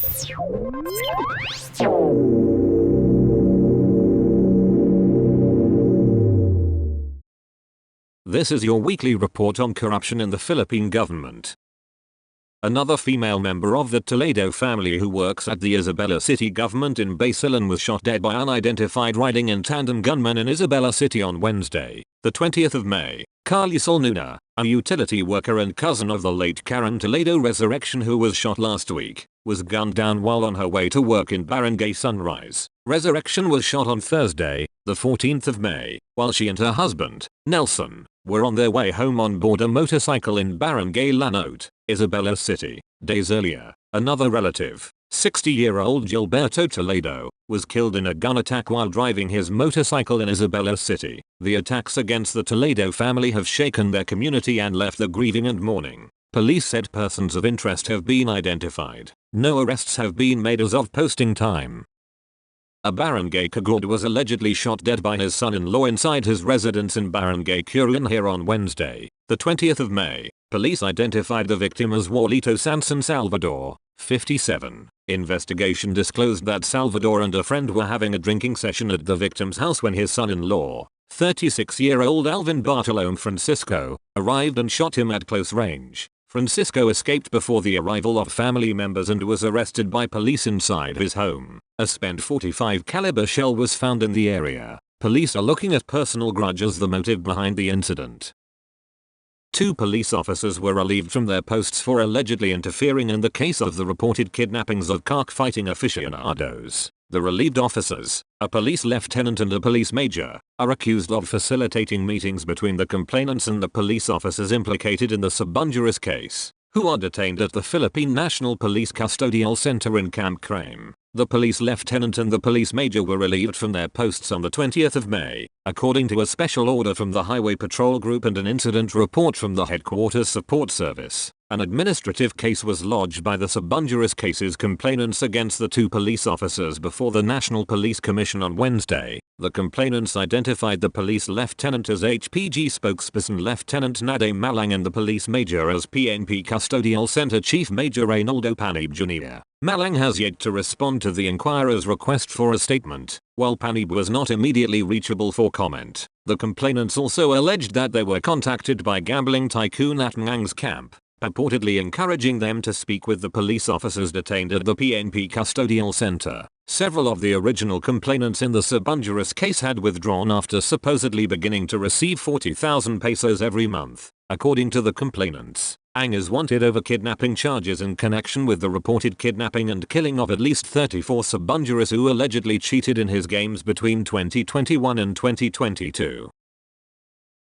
This is your weekly report on corruption in the Philippine government. Another female member of the Toledo family who works at the Isabela City government in Basilan was shot dead by unidentified riding in tandem gunmen in Isabela City on Wednesday, the 20th of May. Carly Solnuna, a utility worker and cousin of the late Karen Toledo Resurrection who was shot last week, was gunned down while on her way to work in Barangay Sunrise. Resurrection was shot on Thursday, the 14th of May, while she and her husband, Nelson, were on their way home on board a motorcycle in Barangay Lanote, Isabela City. Days earlier, another relative, 60-year-old Gilberto Toledo, was killed in a gun attack while driving his motorcycle in Isabela City. The attacks against the Toledo family have shaken their community and left the grieving and mourning. Police said persons of interest have been identified. No arrests have been made as of posting time. A barangay kagawad was allegedly shot dead by his son-in-law inside his residence in Barangay Curanhir on Wednesday, the 20th of May. Police identified the victim as Juanito Sanson Salvador, 57. Investigation disclosed that Salvador and a friend were having a drinking session at the victim's house when his son-in-law, 36-year-old Alvin Bartolome Francisco, arrived and shot him at close range. Francisco escaped before the arrival of family members and was arrested by police inside his home. A spent .45 caliber shell was found in the area. Police are looking at personal grudge as the motive behind the incident. 2 police officers were relieved from their posts for allegedly interfering in the case of the reported kidnappings of cockfighting aficionados. The relieved officers, a police lieutenant and a police major, are accused of facilitating meetings between the complainants and the police officers implicated in the Sabungeras case, who are detained at the Philippine National Police Custodial Center in Camp Crame. The police lieutenant and the police major were relieved from their posts on the 20th of May, according to a special order from the Highway Patrol Group and an incident report from the Headquarters Support Service. An administrative case was lodged by the Sabungeras case's complainants against the 2 police officers before the National Police Commission on Wednesday. The complainants identified the police lieutenant as HPG spokesperson Lieutenant Nade Malang and the police major as PNP Custodial Center Chief Major Reynaldo Panib Jr. Malang has yet to respond to the inquirer's request for a statement, while Panib was not immediately reachable for comment. The complainants also alleged that they were contacted by gambling tycoon at Ngang's camp, purportedly encouraging them to speak with the police officers detained at the PNP Custodial Center. Several of the original complainants in the Sabungeras case had withdrawn after supposedly beginning to receive 40,000 pesos every month, according to the complainants. Ang is wanted over kidnapping charges in connection with the reported kidnapping and killing of at least 34 Sabungeras who allegedly cheated in his games between 2021 and 2022.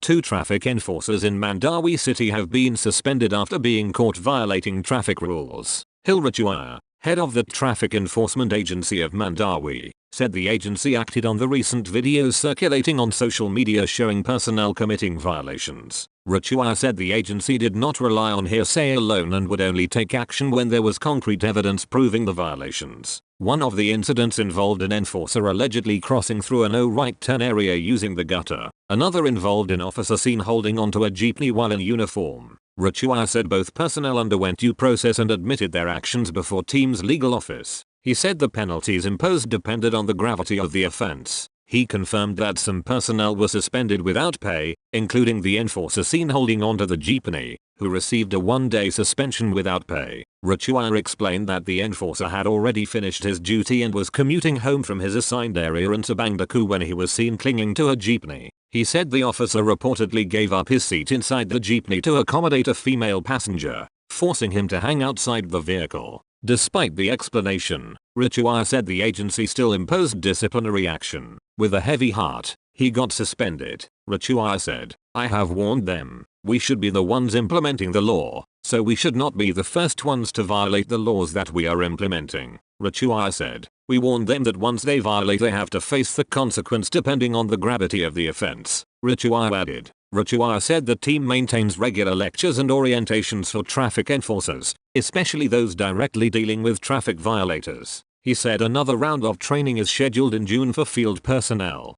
2 traffic enforcers in Mandawi City have been suspended after being caught violating traffic rules. Hil Rachua, head of the Traffic Enforcement Agency of Mandawi, said the agency acted on the recent videos circulating on social media showing personnel committing violations. Rachua said the agency did not rely on hearsay alone and would only take action when there was concrete evidence proving the violations. One of the incidents involved an enforcer allegedly crossing through a no right turn area using the gutter. Another involved an officer seen holding onto a jeepney while in uniform. Rachua said both personnel underwent due process and admitted their actions before team's legal office. He said the penalties imposed depended on the gravity of the offense. He confirmed that some personnel were suspended without pay, including the enforcer seen holding onto the jeepney, who received a 1-day suspension without pay. Rachua explained that the enforcer had already finished his duty and was commuting home from his assigned area in Sabangdaku when he was seen clinging to a jeepney. He said the officer reportedly gave up his seat inside the jeepney to accommodate a female passenger, forcing him to hang outside the vehicle. Despite the explanation, Rachua said the agency still imposed disciplinary action. With a heavy heart, he got suspended. Rachua said, "I have warned them. We should be the ones implementing the law, so we should not be the first ones to violate the laws that we are implementing." Rachua said, "We warned them that once they violate they have to face the consequence depending on the gravity of the offense." Rachua added. Rachua said the team maintains regular lectures and orientations for traffic enforcers, especially those directly dealing with traffic violators. He said another round of training is scheduled in June for field personnel.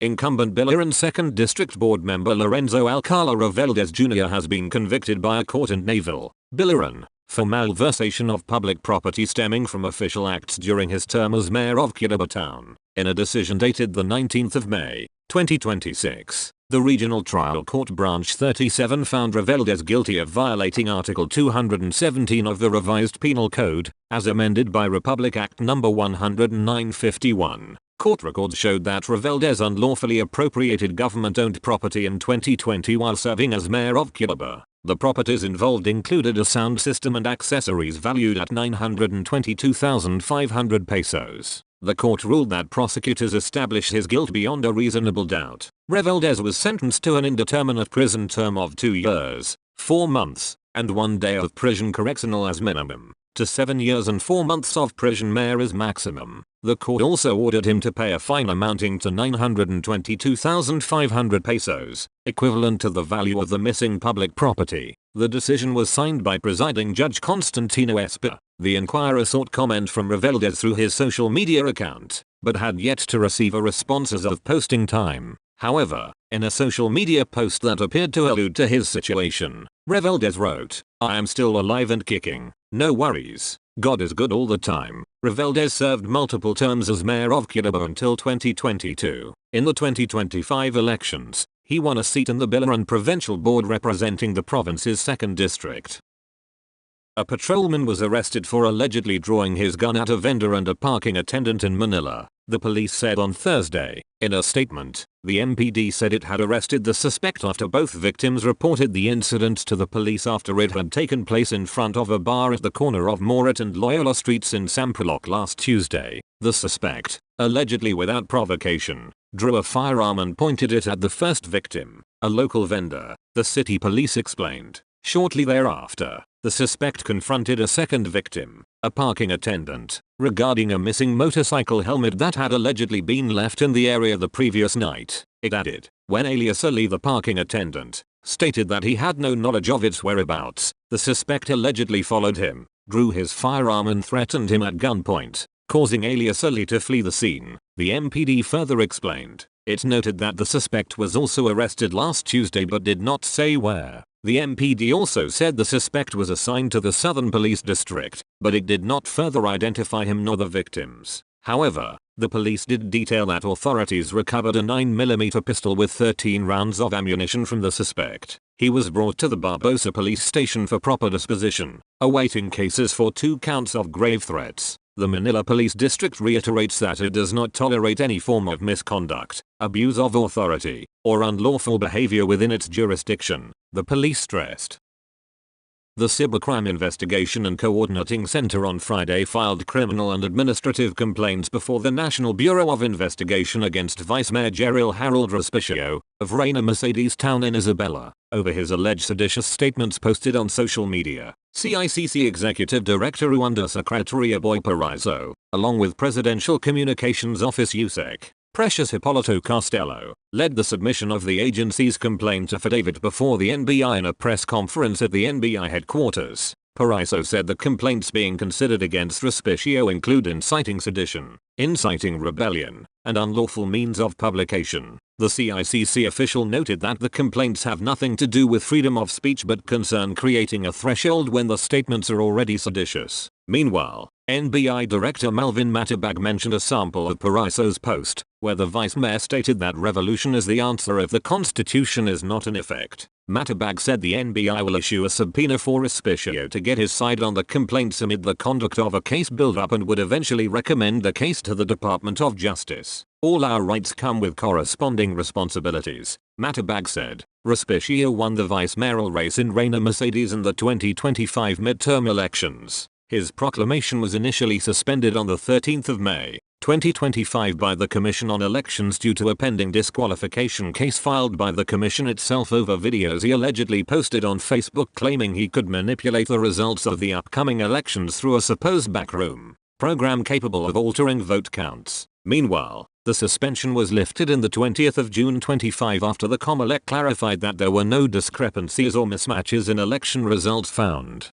Incumbent Biliran 2nd District Board member Lorenzo Alcala Reveldez Jr. has been convicted by a court in Naval, Biliran, for malversation of public property stemming from official acts during his term as mayor of Quibdó Town. In a decision dated the 19th of May, 2026, the Regional Trial Court Branch 37 found Reveldez guilty of violating Article 217 of the Revised Penal Code, as amended by Republic Act No. 109/51. Court records showed that Reveldez unlawfully appropriated government-owned property in 2020 while serving as mayor of Quibdó. The properties involved included a sound system and accessories valued at 922,500 pesos. The court ruled that prosecutors established his guilt beyond a reasonable doubt. Reveldez was sentenced to an indeterminate prison term of 2 years, 4 months, and 1 day of prison correctional as minimum, to 7 years and 4 months of prison mayor as maximum. The court also ordered him to pay a fine amounting to 922,500 pesos, equivalent to the value of the missing public property. The decision was signed by presiding Judge Constantino Esper. The inquirer sought comment from Reveldez through his social media account, but had yet to receive a response as of posting time. However, in a social media post that appeared to allude to his situation, Reveldez wrote, "I am still alive and kicking, no worries. God is good all the time." Reveldez served multiple terms as mayor of Quibdó until 2022. In the 2025 elections, he won a seat in the Bilaran Provincial Board representing the province's 2nd district. A patrolman was arrested for allegedly drawing his gun at a vendor and a parking attendant in Manila, the police said on Thursday. In a statement, the MPD said it had arrested the suspect after both victims reported the incident to the police after it had taken place in front of a bar at the corner of Morat and Loyola Streets in Sampaloc last Tuesday. The suspect, allegedly without provocation, drew a firearm and pointed it at the first victim, a local vendor, the city police explained. Shortly thereafter, the suspect confronted a second victim, a parking attendant, regarding a missing motorcycle helmet that had allegedly been left in the area the previous night. It added, when alias Ali, the parking attendant, stated that he had no knowledge of its whereabouts, the suspect allegedly followed him, drew his firearm and threatened him at gunpoint, causing alias Ali to flee the scene, the MPD further explained. It noted that the suspect was also arrested last Tuesday but did not say where. The MPD also said the suspect was assigned to the Southern Police District, but it did not further identify him nor the victims. However, the police did detail that authorities recovered a 9mm pistol with 13 rounds of ammunition from the suspect. He was brought to the Barbosa police station for proper disposition, awaiting cases for 2 counts of grave threats. The Manila Police District reiterates that it does not tolerate any form of misconduct, abuse of authority, or unlawful behavior within its jurisdiction, the police stressed. The Cybercrime Investigation and Coordinating Center on Friday filed criminal and administrative complaints before the National Bureau of Investigation against Vice Mayor Gerald Harold Respicio, of Reyna Mercedes Town in Isabela, over his alleged seditious statements posted on social media. CICC Executive Director Undersecretary Aboy Paraiso, along with Presidential Communications Office USEC, Precious Hipólito Costello, led the submission of the agency's complaint affidavit before the NBI in a press conference at the NBI headquarters. Paraiso said the complaints being considered against Respicio include inciting sedition, inciting rebellion, and unlawful means of publication. The CICC official noted that the complaints have nothing to do with freedom of speech but concern creating a threshold when the statements are already seditious. Meanwhile, NBI Director Malvin Matabag mentioned a sample of Paraiso's post, where the vice mayor stated that revolution is the answer if the constitution is not in effect. Matabag said the NBI will issue a subpoena for Respicio to get his side on the complaints amid the conduct of a case build-up and would eventually recommend the case to the Department of Justice. All our rights come with corresponding responsibilities, Matabag said. Respicio won the vice mayoral race in Reyna Mercedes in the 2025 midterm elections. His proclamation was initially suspended on the 13th of May, 2025 by the Commission on Elections due to a pending disqualification case filed by the Commission itself over videos he allegedly posted on Facebook claiming he could manipulate the results of the upcoming elections through a supposed backroom program capable of altering vote counts. Meanwhile, the suspension was lifted in the 20th of June 25 after the COMELEC clarified that there were no discrepancies or mismatches in election results found.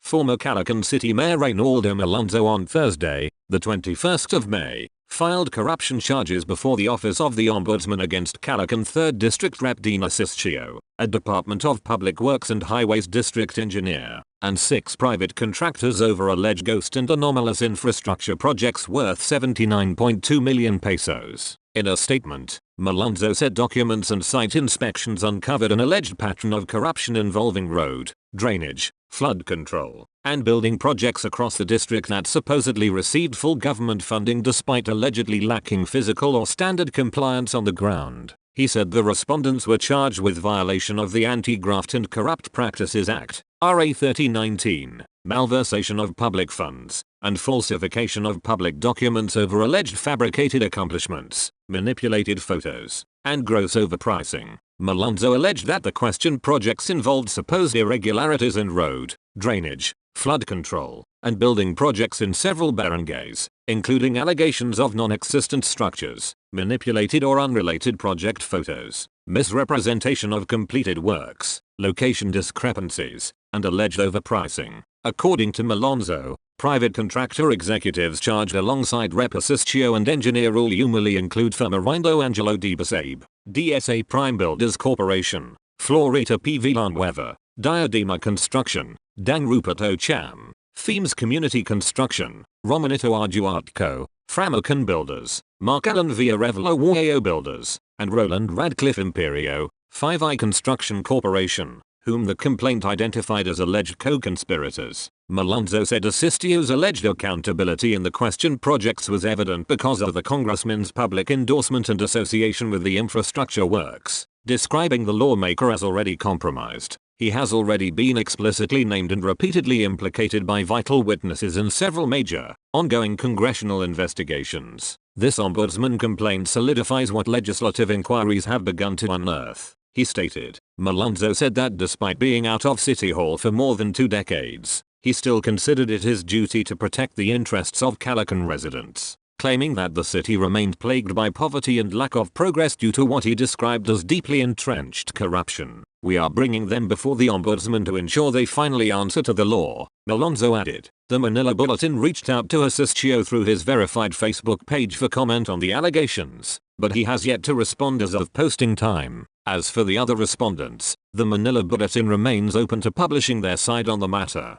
Former Caloocan City Mayor Reynaldo Malonzo on Thursday, the 21st of May, filed corruption charges before the Office of the Ombudsman against Calacan 3rd District Rep Dina Siscio, a Department of Public Works and Highways district engineer, and 6 private contractors over alleged ghost and anomalous infrastructure projects worth 79.2 million pesos. In a statement, Malonzo said documents and site inspections uncovered an alleged pattern of corruption involving road, drainage, flood control, and building projects across the district that supposedly received full government funding despite allegedly lacking physical or standard compliance on the ground. He said the respondents were charged with violation of the Anti-Graft and Corrupt Practices Act, RA 3019, malversation of public funds, and falsification of public documents over alleged fabricated accomplishments, manipulated photos, and gross overpricing. Malonzo alleged that the questioned projects involved supposed irregularities in road, drainage, flood control, and building projects in several barangays, including allegations of non-existent structures, manipulated or unrelated project photos, misrepresentation of completed works, location discrepancies, and alleged overpricing. According to Malonzo, private contractor executives charged alongside Rep Siscio and engineer Raul Umali include Firmarindo Angelo Di Basabe, DSA Prime Builders Corporation, Florita P. Villanueva, Diadema Construction, Dang Ruperto Cham, Themes Community Construction, Romanito Arduartco, Framocan Builders, Mark Allen Villarevelo Warao Builders, and Roland Radcliffe Imperio, 5i Construction Corporation, whom the complaint identified as alleged co-conspirators. Malonzo said Siscio's alleged accountability in the questioned projects was evident because of the congressman's public endorsement and association with the infrastructure works, describing the lawmaker as already compromised. He has already been explicitly named and repeatedly implicated by vital witnesses in several major, ongoing congressional investigations. This ombudsman complaint solidifies what legislative inquiries have begun to unearth, he stated. Malonzo said that despite being out of City Hall for more than 2 decades, he still considered it his duty to protect the interests of Calacan residents, claiming that the city remained plagued by poverty and lack of progress due to what he described as deeply entrenched corruption. We are bringing them before the ombudsman to ensure they finally answer to the law, Malonzo added. The Manila Bulletin reached out to Siscio through his verified Facebook page for comment on the allegations, but he has yet to respond as of posting time. As for the other respondents, the Manila Bulletin remains open to publishing their side on the matter.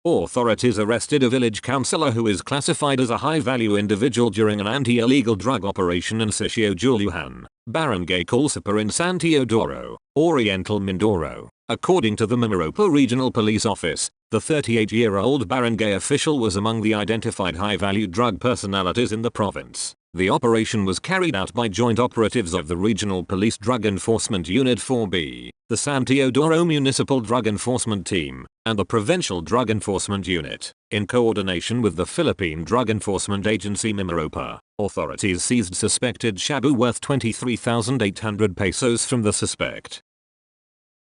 Authorities arrested a village councillor who is classified as a high-value individual during an anti-illegal drug operation in Sitio Juluhan, Barangay Calsapa in San Teodoro, Oriental Mindoro. According to the Mimaropa Regional Police Office, the 38-year-old barangay official was among the identified high-value drug personalities in the province. The operation was carried out by joint operatives of the Regional Police Drug Enforcement Unit 4B, the San Teodoro Municipal Drug Enforcement Team, and the Provincial Drug Enforcement Unit, in coordination with the Philippine Drug Enforcement Agency Mimaropa. Authorities seized suspected shabu worth 23,800 pesos from the suspect.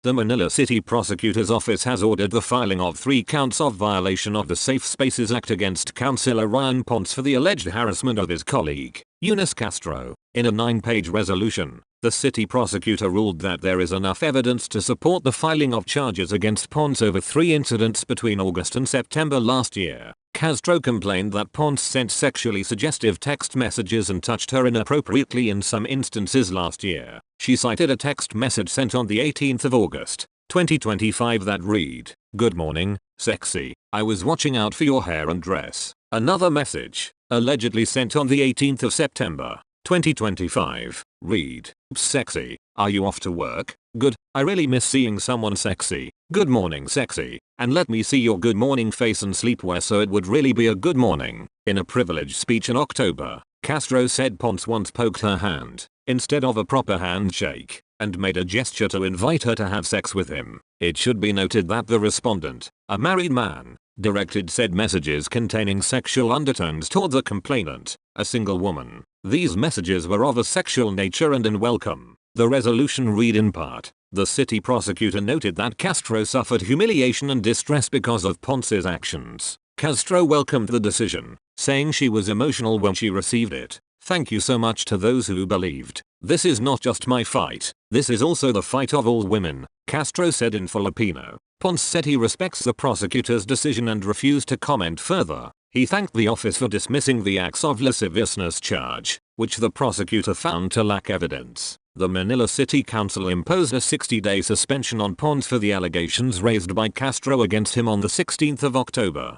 The Manila City Prosecutor's Office has ordered the filing of 3 counts of violation of the Safe Spaces Act against Councillor Ryan Ponce for the alleged harassment of his colleague, Eunice Castro. In a 9-page resolution, the city prosecutor ruled that there is enough evidence to support the filing of charges against Ponce over 3 incidents between August and September last year. Castro complained that Ponce sent sexually suggestive text messages and touched her inappropriately in some instances last year. She cited a text message sent on the 18th of August, 2025 that read, "Good morning, sexy. I was watching out for your hair and dress." Another message, allegedly sent on the 18th of September, 2025, read, "Sexy, are you off to work? Good, I really miss seeing someone sexy. Good morning sexy, and let me see your good morning face and sleepwear so it would really be a good morning." In a privileged speech in October, Castro said Ponce once poked her hand, instead of a proper handshake, and made a gesture to invite her to have sex with him. It should be noted that the respondent, a married man, directed said messages containing sexual undertones toward the complainant, a single woman. These messages were of a sexual nature and unwelcome. The resolution read in part, the city prosecutor noted that Castro suffered humiliation and distress because of Ponce's actions. Castro welcomed the decision, saying she was emotional when she received it. "Thank you so much to those who believed. This is not just my fight, this is also the fight of all women," Castro said in Filipino. Ponce said he respects the prosecutor's decision and refused to comment further. He thanked the office for dismissing the acts of lasciviousness charge, which the prosecutor found to lack evidence. The Manila City Council imposed a 60-day suspension on Ponce for the allegations raised by Castro against him on the 16th of October.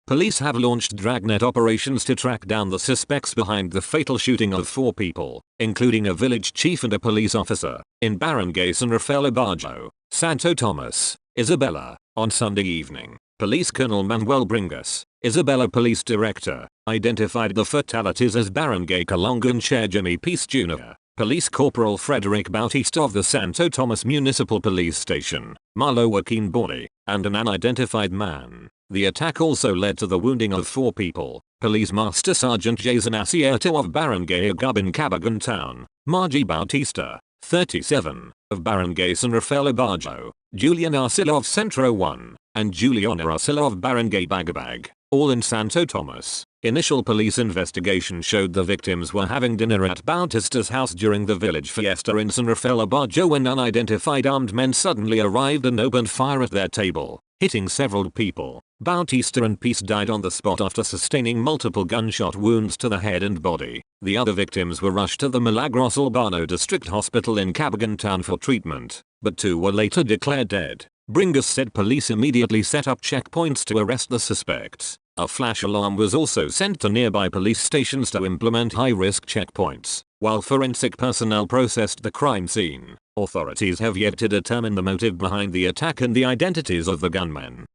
Police have launched dragnet operations to track down the suspects behind the fatal shooting of 4 people, including a village chief and a police officer, in Barangay San Rafael Abajo, Santo Tomas, Isabela, on Sunday evening. Police Colonel Manuel Bringas, Isabela Police Director, identified the fatalities as Barangay Calongan Chair Jimmy Peace Jr., Police Corporal Frederick Bautista of the Santo Tomas Municipal Police Station, Marlo Joaquin Borny, and an unidentified man. The attack also led to the wounding of 4 people. Police Master Sergeant Jason Asierto of Barangay Agubin Cabagan Town, Margie Bautista, 37, of Barangay San Rafael Abajo, Julian Arcila of Centro 1, and Juliana Arcila of Barangay Bagabag, all in Santo Tomas. Initial police investigation showed the victims were having dinner at Bautista's house during the village fiesta in San Rafael Abajo when unidentified armed men suddenly arrived and opened fire at their table, hitting several people. Bautista and Peace died on the spot after sustaining multiple gunshot wounds to the head and body. The other victims were rushed to the Milagros Albano District Hospital in Cabagan Town for treatment, but 2 were later declared dead. Bringas said police immediately set up checkpoints to arrest the suspects. A flash alarm was also sent to nearby police stations to implement high-risk checkpoints. While forensic personnel processed the crime scene, authorities have yet to determine the motive behind the attack and the identities of the gunmen.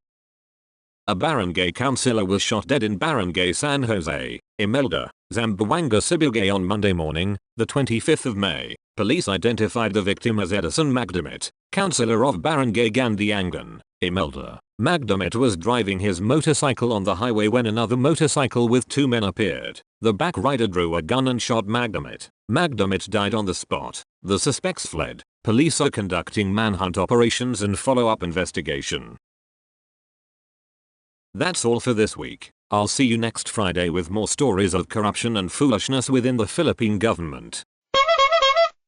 A barangay councilor was shot dead in Barangay San Jose, Imelda, Zamboanga Sibugay on Monday morning, the 25th of May. Police identified the victim as Edison Magdamit, councilor of Barangay Gandiangan, Imelda. Magdamit was driving his motorcycle on the highway when another motorcycle with 2 men appeared. The back rider drew a gun and shot Magdamit. Magdamit died on the spot. The suspects fled. Police are conducting manhunt operations and follow-up investigation. That's all for this week. I'll see you next Friday with more stories of corruption and foolishness within the Philippine government.